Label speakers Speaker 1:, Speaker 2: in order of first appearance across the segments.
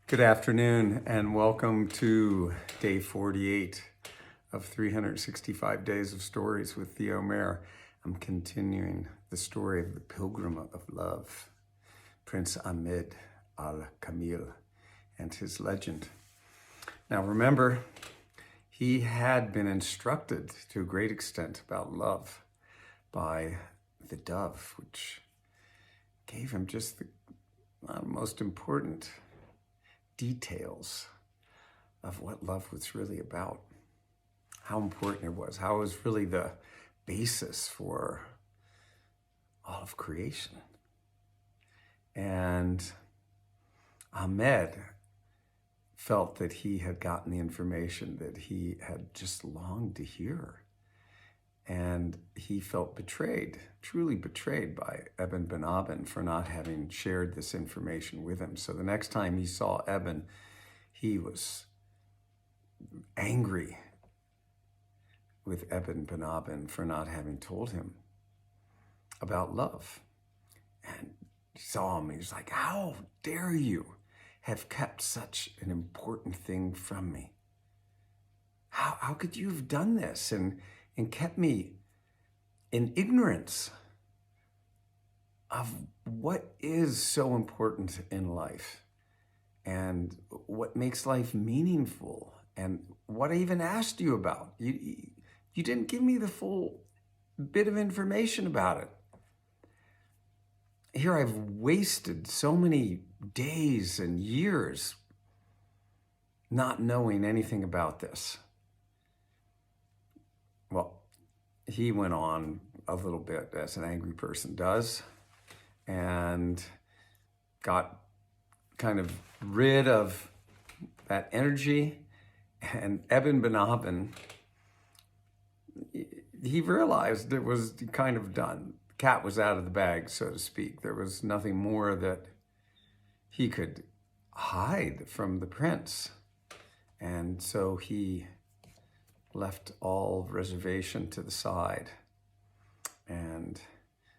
Speaker 1: Good afternoon and welcome to day 48 of 365 Days of Stories with Theo Mayer. I'm continuing the story of the Pilgrim of Love, Prince Ahmed al-Kamil and his legend. Now remember, he had been instructed to a great extent about love by the dove, which gave him just the most important details of what love was really about, how important it was, how it was really the basis for all of creation. And Ahmed felt that he had gotten the information that he had just longed to hear. And he felt betrayed, truly betrayed by Ibn Benabin for not having shared this information with him. So the next time he saw Ibn, he was angry with Ibn Benabin for not having told him about love. And he saw him, he was like, how dare you have kept such an important thing from me? How could you have done this and kept me in ignorance of what is so important in life and what makes life meaningful and what I even asked you about? You didn't give me the full bit of information about it. Here I've wasted so many days and years not knowing anything about this. Well, he went on a little bit, as an angry person does, and got kind of rid of that energy. And Ibn Benabin, he realized it was kind of done. The cat was out of the bag, so to speak. There was nothing more that he could hide from the prince. And so he left all reservation to the side and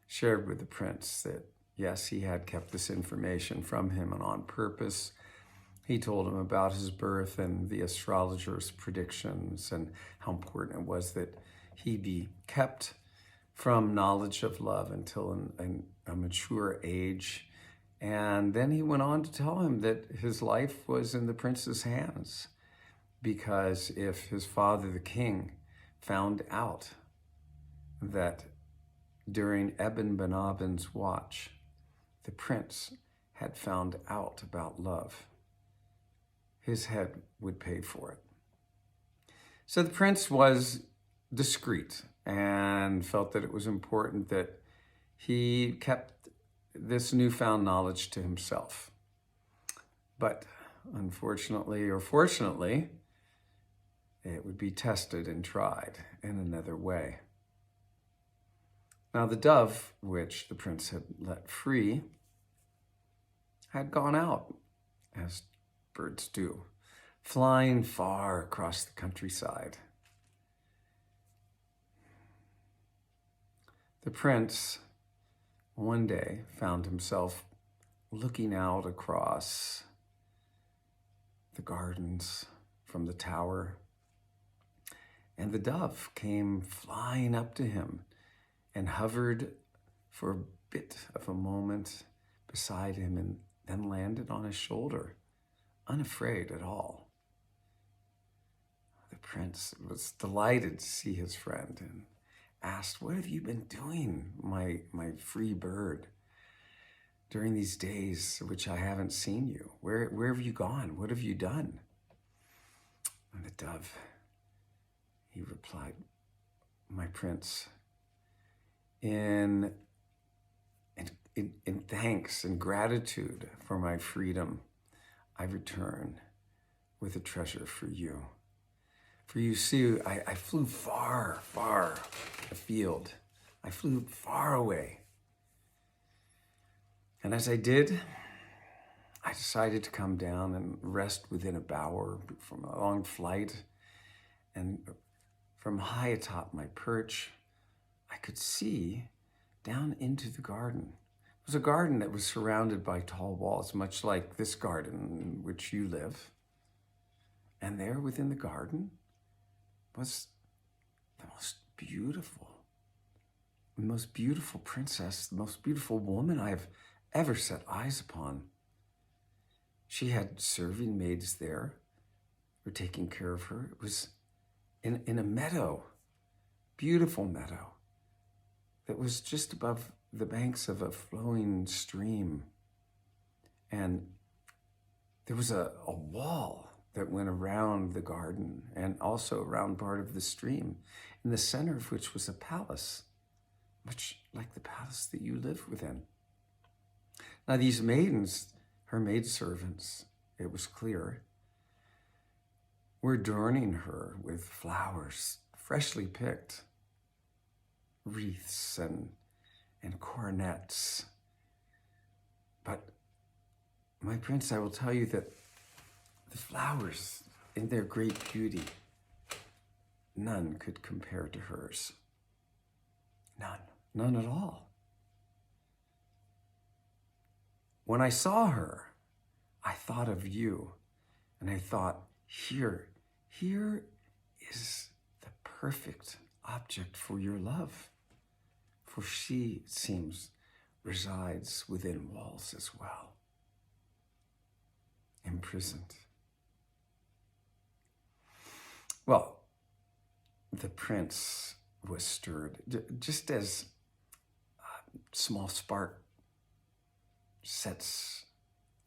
Speaker 1: shared with the prince that, yes, he had kept this information from him and on purpose. He told him about his birth and the astrologer's predictions and how important it was that he be kept from knowledge of love until a mature age. And then he went on to tell him that his life was in the prince's hands, because if his father, the king, found out that during Ibn Benabin's watch, the prince had found out about love, his head would pay for it. So the prince was discreet and felt that it was important that he kept this newfound knowledge to himself. But unfortunately, or fortunately, it would be tested and tried in another way. Now the dove, which the prince had let free, had gone out, as birds do, flying far across the countryside. The prince one day found himself looking out across the gardens from the tower, and the dove came flying up to him and hovered for a bit of a moment beside him and then landed on his shoulder, unafraid at all. The prince was delighted to see his friend and asked, "What have you been doing, my free bird, during these days which I haven't seen you? Where have you gone? What have you done?" And the dove, he replied, "My prince, in thanks and gratitude for my freedom, I return with a treasure for you. For you see, I flew far, far afield. I flew far away. And as I did, I decided to come down and rest within a bower from a long flight. And from high atop my perch, I could see down into the garden. It was a garden that was surrounded by tall walls, much like this garden in which you live. And there within the garden was the most beautiful princess, the most beautiful woman I've ever set eyes upon. She had serving maids there who were taking care of her. It was in a meadow, beautiful meadow, that was just above the banks of a flowing stream. And there was a wall that went around the garden and also around part of the stream, in the center of which was a palace, much like the palace that you live within. Now these maidens, her maidservants, it was clear, were adorning her with flowers, freshly picked, wreaths and coronets. But my prince, I will tell you that the flowers, in their great beauty, none could compare to hers. None at all. When I saw her, I thought of you, and I thought, here is the perfect object for your love, for she, it seems, resides within walls as well, imprisoned. Well, the prince was stirred, just as a small spark sets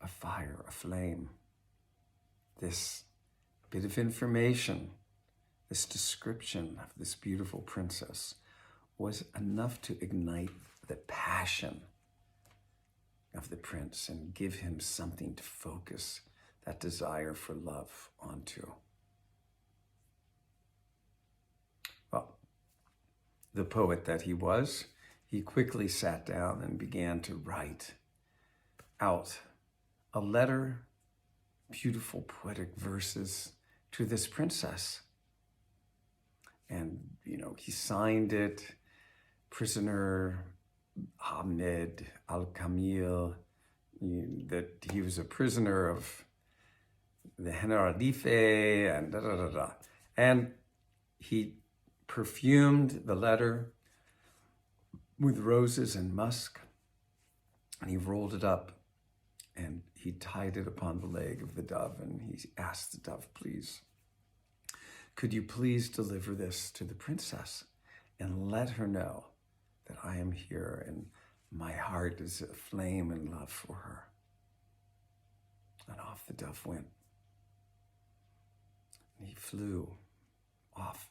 Speaker 1: a fire, a flame. This bit of information, this description of this beautiful princess was enough to ignite the passion of the prince and give him something to focus that desire for love onto. Well, the poet that he was, he quickly sat down and began to write out a letter, beautiful poetic verses to this princess. And, he signed it, prisoner Ahmed Kamil, that he was a prisoner of the Generalife and da-da-da-da. And he perfumed the letter with roses and musk, and he rolled it up and he tied it upon the leg of the dove, and he asked the dove, please, could you please deliver this to the princess and let her know that I am here and my heart is aflame in love for her. And off the dove went. And he flew off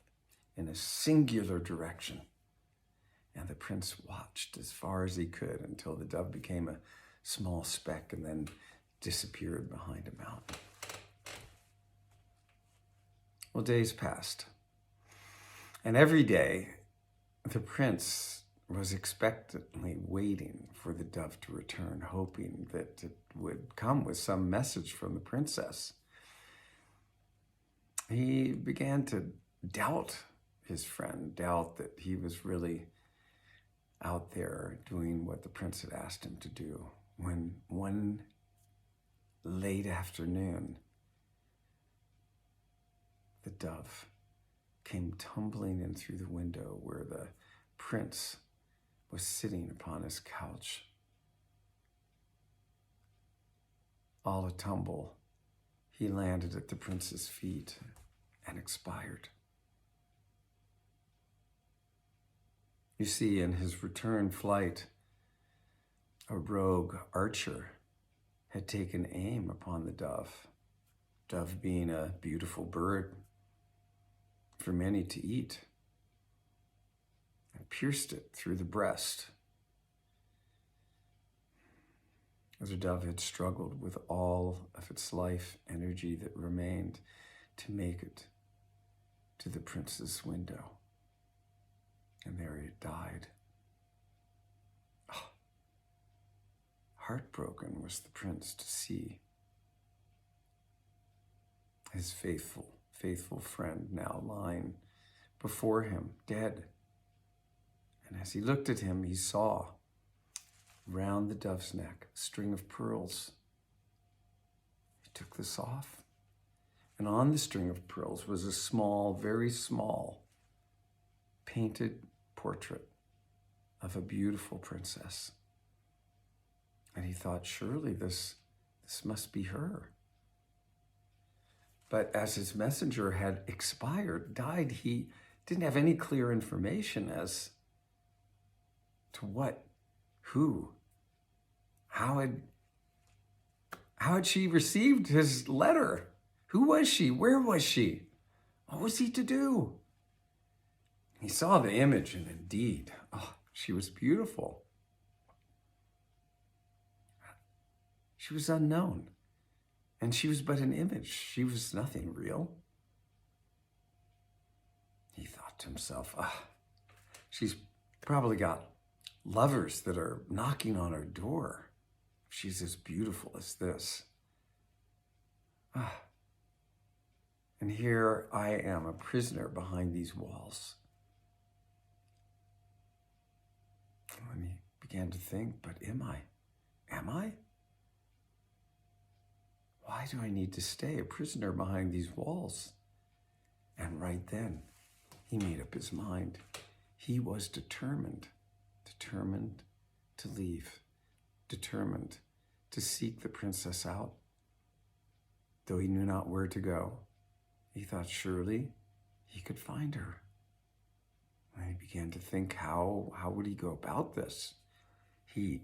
Speaker 1: in a singular direction. And the prince watched as far as he could until the dove became a small speck and then disappeared behind a mountain. Well, days passed. And every day, the prince was expectantly waiting for the dove to return, hoping that it would come with some message from the princess. He began to doubt his friend, doubt that he was really out there doing what the prince had asked him to do, when one late afternoon, the dove came tumbling in through the window where the prince was sitting upon his couch. All a tumble, he landed at the prince's feet and expired. You see, in his return flight, a rogue archer had taken aim upon the dove, dove being a beautiful bird for many to eat, and pierced it through the breast. As the dove had struggled with all of its life energy that remained to make it to the prince's window. And there it died. Oh, heartbroken was the prince to see his faithful friend now lying before him, dead. And as he looked at him, he saw round the dove's neck, a string of pearls. He took this off, and on the string of pearls was a small, very small, painted portrait of a beautiful princess. And he thought, surely this must be her. But as his messenger had expired, died, he didn't have any clear information as to what, who, how had she received his letter? Who was she? Where was she? What was he to do? He saw the image, and indeed, oh, she was beautiful. She was unknown, and she was but an image. She was nothing real. He thought to himself, she's probably got lovers that are knocking on her door. She's as beautiful as this. And here I am, a prisoner behind these walls. And he began to think, but am I? Am I? Why do I need to stay a prisoner behind these walls? And right then, he made up his mind. He was determined to leave, determined to seek the princess out. Though he knew not where to go, he thought surely he could find her. And he began to think, how would he go about this? He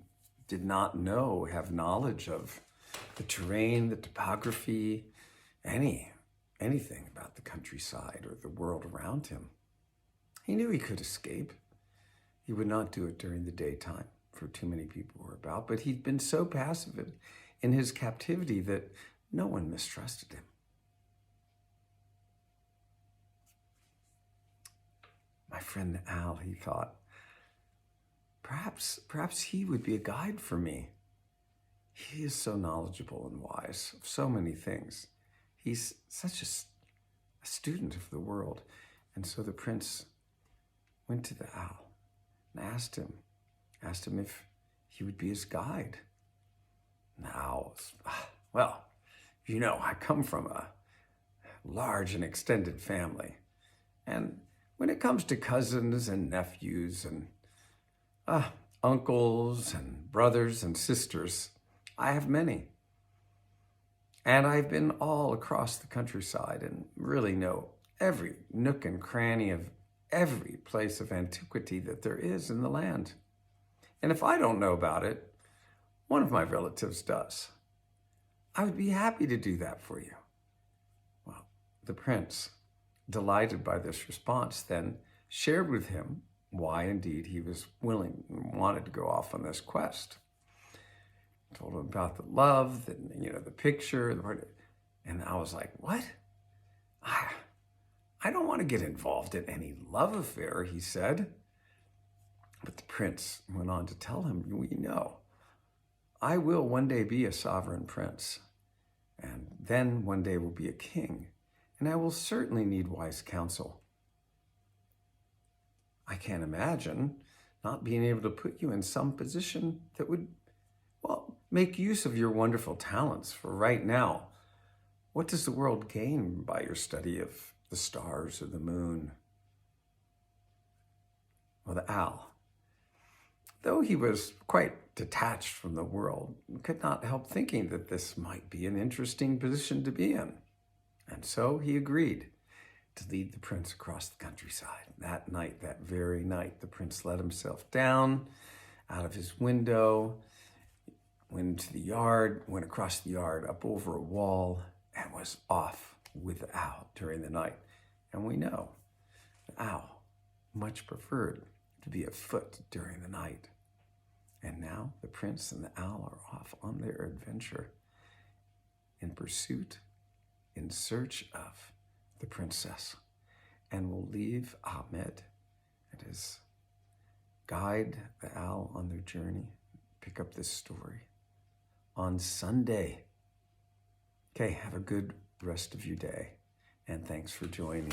Speaker 1: did not have knowledge of the terrain, the topography, anything about the countryside or the world around him. He knew he could escape. He would not do it during the daytime, for too many people were about, but he'd been so passive in his captivity that no one mistrusted him. My friend the owl, he thought, perhaps he would be a guide for me. He is so knowledgeable and wise of so many things. He's such a student of the world. And so the prince went to the owl and asked him if he would be his guide. And the owl was, well, you know, I come from a large and extended family. And when it comes to cousins and nephews and uncles and brothers and sisters, I have many. And I've been all across the countryside and really know every nook and cranny of every place of antiquity that there is in the land. And if I don't know about it, one of my relatives does. I would be happy to do that for you. Well, the prince, delighted by this response, then shared with him why indeed he was willing and wanted to go off on this quest. Told him about the love, the picture, and I was like, what? I don't want to get involved in any love affair, he said. But the prince went on to tell him, I will one day be a sovereign prince, and then one day will be a king, and I will certainly need wise counsel. I can't imagine not being able to put you in some position that would, make use of your wonderful talents. For right now, what does the world gain by your study of the stars or the moon? Well, the owl, though he was quite detached from the world, could not help thinking that this might be an interesting position to be in. And so he agreed to lead the prince across the countryside. That night, that very night, the prince let himself down out of his window, went into the yard, went across the yard, up over a wall, and was off with the owl during the night. And we know the owl much preferred to be afoot during the night. And now the prince and the owl are off on their adventure in pursuit, in search of the princess. And will leave Ahmed and his guide, the owl, on their journey, pick up this story on Sunday. Okay, have a good rest of your day, and thanks for joining.